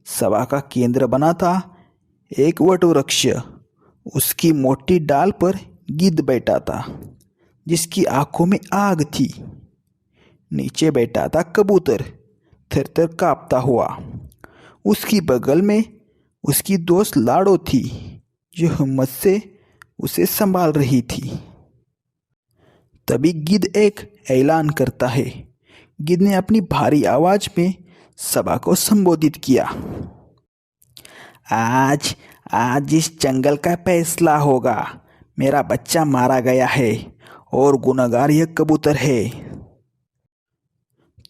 सभा का केंद्र बना था एक वटवृक्ष। उसकी मोटी डाल पर गिद्ध बैठा था, जिसकी आंखों में आग थी। नीचे बैठा था कबूतर, थर-थर कांपता हुआ। उसकी बगल में उसकी दोस्त लाडो थी, जो हिम्मत से उसे संभाल रही थी। तभी गिद्ध एक ऐलान करता है। गिद्ध ने अपनी भारी आवाज में सभा को संबोधित किया। आज आज इस जंगल का फैसला होगा। मेरा बच्चा मारा गया है और गुनहगार यह कबूतर है।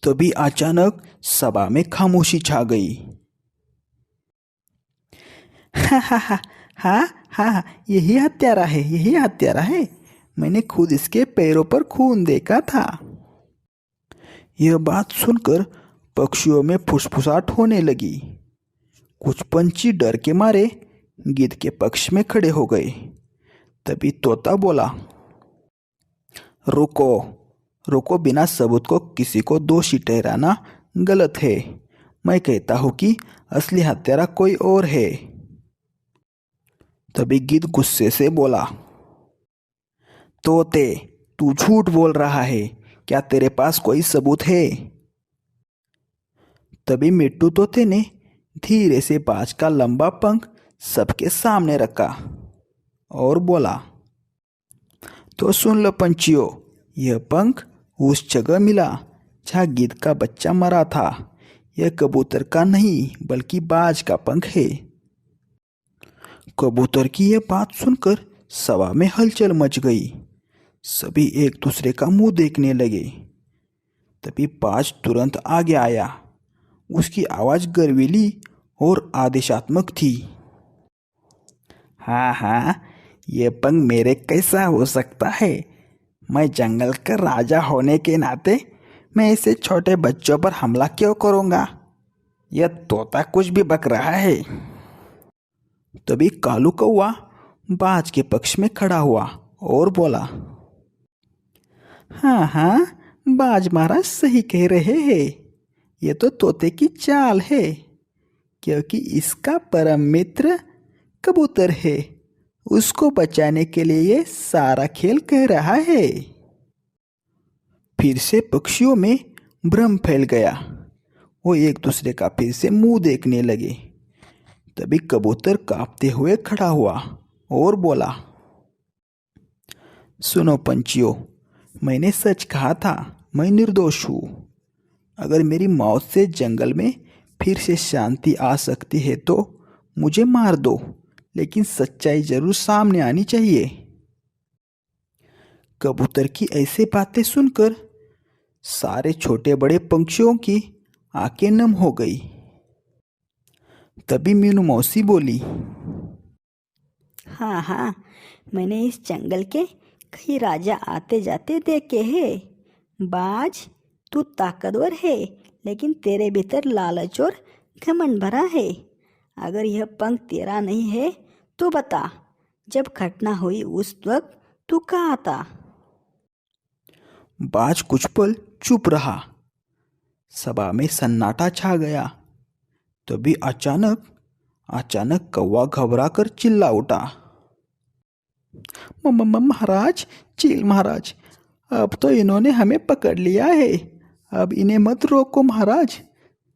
तभी अचानक सभा में खामोशी छा गई। हा हा हा हा हा, यही हत्यारा है, यही हत्यारा है। मैंने खुद इसके पैरों पर खून देखा था। यह बात सुनकर पक्षियों में फुसफुसाहट होने लगी। कुछ पंछी डर के मारे गिद्ध के पक्ष में खड़े हो गए। तभी तोता बोला, रुको रुको, बिना सबूत को किसी को दोषी ठहराना गलत है। मैं कहता हूं कि असली हत्यारा कोई और है। तभी गिद्ध गुस्से से बोला, तोते, तू झूठ बोल रहा है। क्या तेरे पास कोई सबूत है? तभी मिट्टू तोते ने धीरे से बाज का लंबा पंख सबके सामने रखा और बोला, तो सुन लो पंछियों, यह पंख उस जगह मिला जहाँ गिद्ध का बच्चा मरा था। यह कबूतर का नहीं बल्कि बाज का पंख है। कबूतर की यह बात सुनकर सभा में हलचल मच गई। सभी एक दूसरे का मुंह देखने लगे। तभी बाज तुरंत आगे आया। उसकी आवाज गर्वीली और आदेशात्मक थी। हाँ हाँ, ये पंख मेरे कैसा हो सकता है? मैं जंगल का राजा होने के नाते मैं ऐसे छोटे बच्चों पर हमला क्यों करूँगा? यह तोता कुछ भी बक रहा है। तभी कालू कौवा बाज के पक्ष में खड़ा हुआ और बोला, हाँ हाँ, बाज महाराज सही कह रहे हैं। ये तो तोते की चाल है, क्योंकि इसका परम मित्र कबूतर है। उसको बचाने के लिए ये सारा खेल कह रहा है। फिर से पक्षियों में भ्रम फैल गया। वो एक दूसरे का फिर से मुंह देखने लगे। तभी कबूतर कांपते हुए खड़ा हुआ और बोला, सुनो पंछियों, मैंने सच कहा था। मैं निर्दोष हूँ। अगर मेरी मौत से जंगल में फिर से शांति आ सकती है तो मुझे मार दो, लेकिन सच्चाई जरूर सामने आनी चाहिए। कबूतर की ऐसी बातें सुनकर सारे छोटे बड़े पंछियों की आंखें नम हो गई। तभी मीनू मौसी बोली, हाँ हाँ, मैंने इस जंगल के कई राजा आते जाते देखे हैं। बाज, तू ताकतवर है, लेकिन तेरे भीतर लालच और घमंड भरा है। अगर यह पंख तेरा नहीं है तो बता, जब घटना हुई उस वक्त तू कहाँ था? बाज कुछ पल चुप रहा। सभा में सन्नाटा छा गया। तभी अचानक कौवा घबराकर चिल्ला उठा, महाराज, चील महाराज, अब तो इन्होंने हमें पकड़ लिया है। अब इन्हें मत रोको महाराज।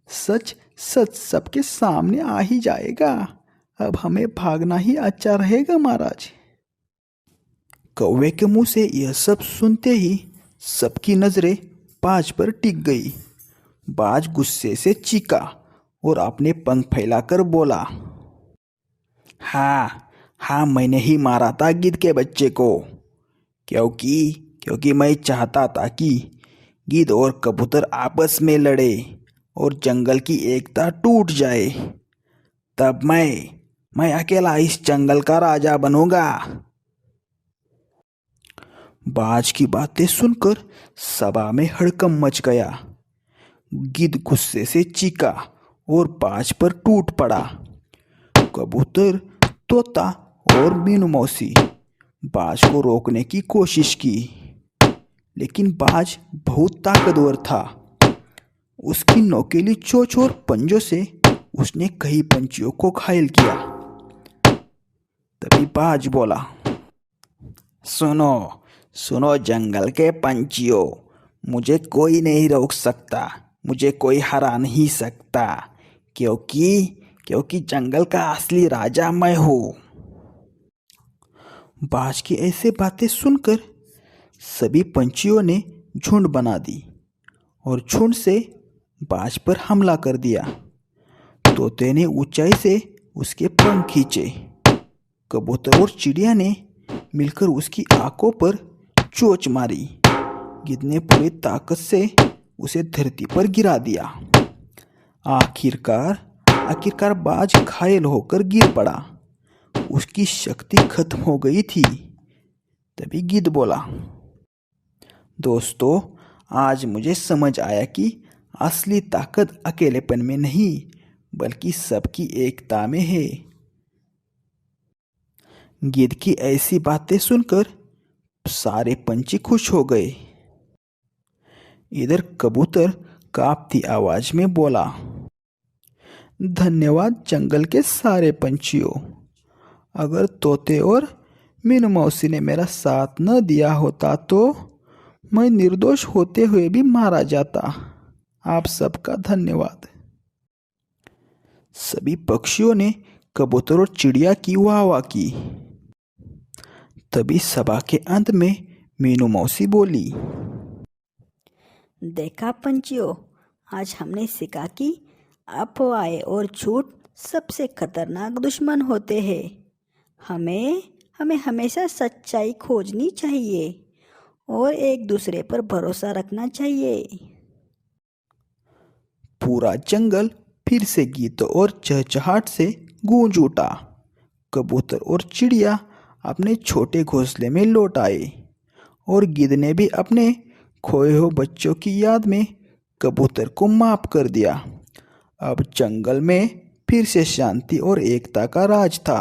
सच सच सबके सामने आ ही जाएगा। अब हमें भागना ही अच्छा रहेगा महाराज। कौवे के मुंह से यह सब सुनते ही सबकी नजरें बाज पर टिक गई। बाज गुस्से से चीखा और अपने पंख फैलाकर बोला, हाँ, मैंने ही मारा था गिद्ध के बच्चे को, क्योंकि मैं चाहता था कि गिद्ध और कबूतर आपस में लड़े और जंगल की एकता टूट जाए। तब मैं अकेला इस जंगल का राजा बनूंगा। बाज की बातें सुनकर सभा में हड़कंप मच गया। गिद्ध गुस्से से चीखा और बाज पर टूट पड़ा। कबूतर, तोता और मीनू मौसी बाज को रोकने की कोशिश की, लेकिन बाज बहुत ताकतवर था। उसकी नोकीली चोंच और पंजों से उसने कई पंछियों को घायल किया। तभी बाज बोला, सुनो सुनो जंगल के पंछियों, मुझे कोई नहीं रोक सकता, मुझे कोई हरा नहीं सकता, क्योंकि जंगल का असली राजा मैं हूँ। बाज की ऐसे बातें सुनकर सभी पंछियों ने झुंड बना दी और झुंड से बाज पर हमला कर दिया। तोते ने ऊंचाई से उसके पंख खींचे। कबूतर और चिड़िया ने मिलकर उसकी आंखों पर चोंच मारी। गिद्ध ने पूरी ताकत से उसे धरती पर गिरा दिया। आखिरकार बाज घायल होकर गिर पड़ा। उसकी शक्ति खत्म हो गई थी। तभी गिद्ध बोला, दोस्तों, आज मुझे समझ आया कि असली ताकत अकेलेपन में नहीं बल्कि सबकी एकता में है। गिद्ध की ऐसी बातें सुनकर सारे पंछी खुश हो गए। इधर कबूतर कांपती आवाज में बोला, धन्यवाद जंगल के सारे पंछियों। अगर तोते और मीनू मौसी ने मेरा साथ न दिया होता तो मैं निर्दोष होते हुए भी मारा जाता। आप सबका धन्यवाद। सभी पक्षियों ने कबूतर और चिड़िया की वाह की। तभी सभा के अंत में मीनू मौसी बोली, देखा पंछियों, आज हमने सीखा कि अफवाहें और झूठ सबसे खतरनाक दुश्मन होते हैं। हमें हमेशा सच्चाई खोजनी चाहिए और एक दूसरे पर भरोसा रखना चाहिए। पूरा जंगल फिर से गीतों और चहचहाट से गूंज उठा। कबूतर और चिड़िया अपने छोटे घोंसले में लौट आए और गिद्ध ने भी अपने खोए हुए बच्चों की याद में कबूतर को माफ कर दिया। अब जंगल में फिर से शांति और एकता का राज था।